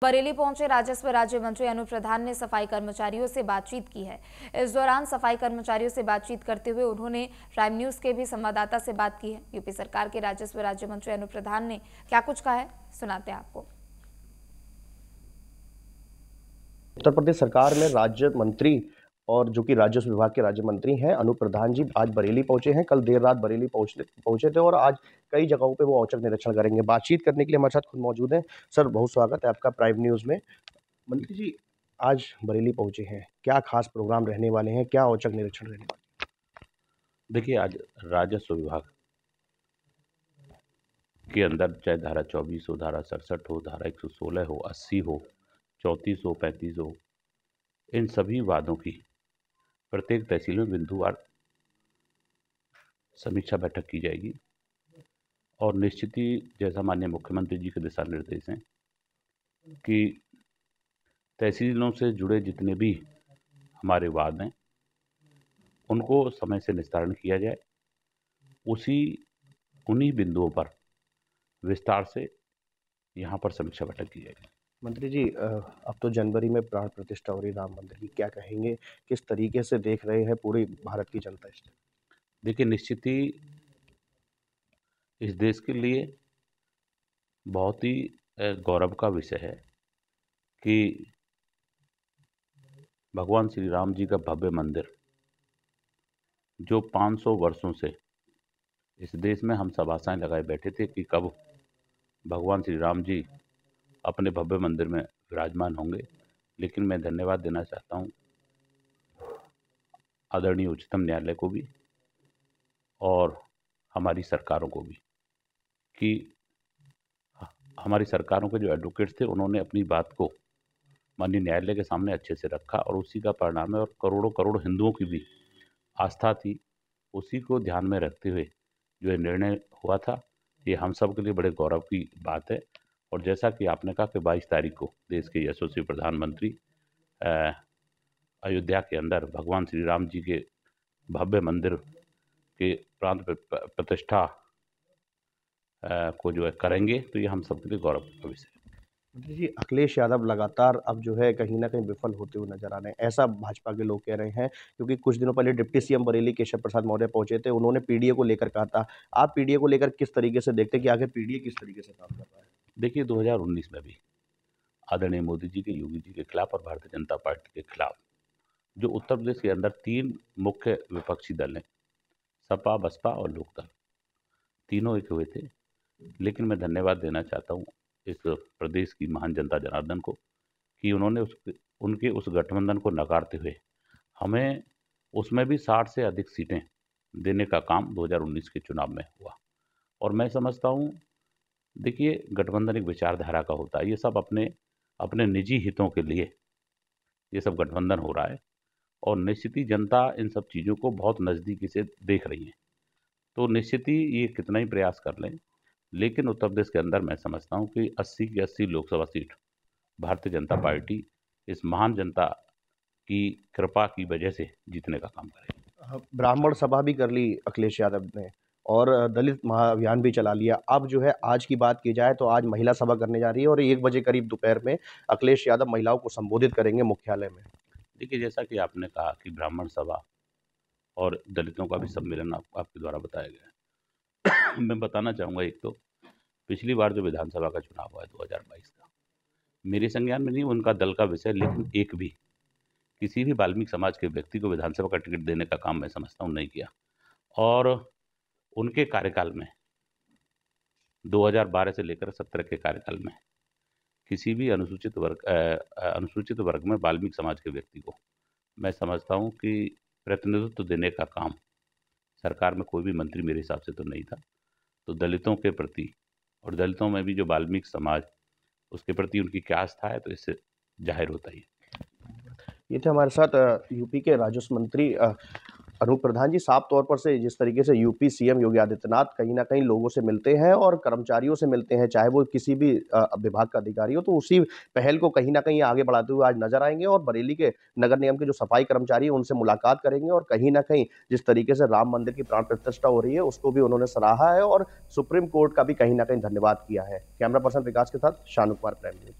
बरेली पहुंचे राजस्व राज्य मंत्री अनूप प्रधान ने सफाई कर्मचारियों से बातचीत की है। इस दौरान सफाई कर्मचारियों से बातचीत करते हुए उन्होंने प्राइम न्यूज के भी संवाददाता से बात की है। यूपी सरकार के राजस्व राज्य मंत्री अनूप प्रधान ने क्या कुछ कहा है, सुनाते हैं आपको। उत्तर प्रदेश सरकार में राज्य मंत्री और जो कि राजस्व विभाग के राज्य मंत्री हैं अनूप प्रधान जी आज बरेली पहुंचे हैं। कल देर रात बरेली पहुंचे थे और आज कई जगहों पे वो औचक निरीक्षण करेंगे। बातचीत करने के लिए हमारे साथ खुद मौजूद हैं। सर, बहुत स्वागत है आपका प्राइम न्यूज में। मंत्री जी आज बरेली पहुंचे हैं, क्या खास प्रोग्राम रहने वाले हैं, क्या औचक निरीक्षण रहने वाले हैं? देखिए, आज राजस्व विभाग के अंदर चाहे धारा 24 हो, धारा 67 हो, धारा 116 हो, 80 हो, 34 हो, 35 हो, इन सभी वादों की प्रत्येक तहसील में बिंदुवार समीक्षा बैठक की जाएगी। और निश्चित ही जैसा माननीय मुख्यमंत्री जी के दिशा निर्देश हैं कि तहसीलों से जुड़े जितने भी हमारे वाद हैं उनको समय से निस्तारण किया जाए। उन्हीं बिंदुओं पर विस्तार से यहाँ पर समीक्षा बैठक की जाएगी। मंत्री जी, अब तो जनवरी में प्राण प्रतिष्ठा हो रही राम मंदिर की, क्या कहेंगे, किस तरीके से देख रहे हैं पूरी भारत की जनता इस? देखिए, निश्चित ही इस देश के लिए बहुत ही गौरव का विषय है कि भगवान श्री राम जी का भव्य मंदिर जो 500 वर्षों से इस देश में हम सब आशाएं लगाए बैठे थे कि कब भगवान श्री राम जी अपने भव्य मंदिर में विराजमान होंगे। लेकिन मैं धन्यवाद देना चाहता हूं आदरणीय उच्चतम न्यायालय को भी और हमारी सरकारों को भी कि हमारी सरकारों के जो एडवोकेट्स थे उन्होंने अपनी बात को माननीय न्यायालय के सामने अच्छे से रखा और उसी का परिणाम है। और करोड़ों करोड़ हिंदुओं की भी आस्था थी, उसी को ध्यान में रखते हुए जो ये निर्णय हुआ था, ये हम सब के लिए बड़े गौरव की बात है। और जैसा कि आपने कहा कि 22 तारीख को देश के यशस्वी प्रधानमंत्री अयोध्या के अंदर भगवान श्री राम जी के भव्य मंदिर के प्राण प्रतिष्ठा को जो है करेंगे, तो ये हम सब के लिए गौरव का विषय है। मंत्री जी, अखिलेश यादव लगातार अब जो है कहीं ना कहीं विफल होते हुए नजर आ रहे हैं, ऐसा भाजपा के लोग कह रहे हैं। क्योंकि कुछ दिनों पहले डिप्टी सीएम बरेली केशव प्रसाद मौर्य पहुंचे थे, उन्होंने पीडीए को लेकर कहा था। आप पीडीए को लेकर किस तरीके से देखते हैं कि आखिर पीडीए किस तरीके से काम कर रहा है? देखिए, 2019 में भी आदरणीय मोदी जी के, योगी जी के खिलाफ और भारतीय जनता पार्टी के खिलाफ जो उत्तर प्रदेश के अंदर 3 मुख्य विपक्षी दल हैं, सपा, बसपा और लोकदल, तीनों एक हुए थे। लेकिन मैं धन्यवाद देना चाहता हूँ इस प्रदेश की महान जनता जनार्दन को कि उन्होंने उनके उस गठबंधन को नकारते हुए हमें उसमें भी 60 से अधिक सीटें देने का काम 2019 के चुनाव में हुआ। और मैं समझता हूँ, देखिए, गठबंधन एक विचारधारा का होता है। ये सब अपने अपने निजी हितों के लिए ये सब गठबंधन हो रहा है और निश्चित ही जनता इन सब चीज़ों को बहुत नज़दीकी से देख रही है। तो निश्चित ही ये कितना ही प्रयास कर लें, लेकिन उत्तर प्रदेश के अंदर मैं समझता हूँ कि 80 की 80 लोकसभा सीट भारतीय जनता पार्टी इस महान जनता की कृपा की वजह से जीतने का काम करेगी। ब्राह्मण सभा भी कर ली अखिलेश यादव ने और दलित महाअभियान भी चला लिया। अब जो है आज की बात की जाए तो आज महिला सभा करने जा रही है और 1 बजे करीब दोपहर में अखिलेश यादव महिलाओं को संबोधित करेंगे मुख्यालय में। देखिए, जैसा कि आपने कहा कि ब्राह्मण सभा और दलितों का भी सम्मेलन आपके द्वारा बताया गया है। मैं बताना चाहूँगा, एक तो पिछली बार जो विधानसभा का चुनाव हुआ है 2022 का, मेरे संज्ञान में नहीं उनका दल का विषय, लेकिन एक भी किसी भी वाल्मीकि समाज के व्यक्ति को विधानसभा का टिकट देने का काम मैं समझता हूँ नहीं किया। और उनके कार्यकाल में 2012 से लेकर 17 के कार्यकाल में किसी भी अनुसूचित वर्ग में वाल्मीकि समाज के व्यक्ति को मैं समझता हूँ कि प्रतिनिधित्व देने का काम सरकार में कोई भी मंत्री मेरे हिसाब से तो नहीं था। तो दलितों के प्रति और दलितों में भी जो वाल्मीकि समाज, उसके प्रति उनकी क्या आस्था है, तो इससे जाहिर होता ही है। ये थे हमारे साथ यूपी के राजस्व मंत्री अनूप प्रधान जी। साफ तौर पर से जिस तरीके से यूपी सीएम योगी आदित्यनाथ कहीं ना कहीं लोगों से मिलते हैं और कर्मचारियों से मिलते हैं, चाहे वो किसी भी विभाग का अधिकारी हो, तो उसी पहल को कहीं ना कहीं आगे बढ़ाते हुए आज नजर आएंगे और बरेली के नगर निगम के जो सफाई कर्मचारी हैं उनसे मुलाकात करेंगे और कहीं ना कहीं जिस तरीके से राम मंदिर की प्राण प्रतिष्ठा हो रही है उसको भी उन्होंने सराहा है और सुप्रीम कोर्ट का भी कहीं ना कहीं धन्यवाद किया है। कैमरा पर्सन विकास के साथ शानू कुमार, प्राइम न्यूज।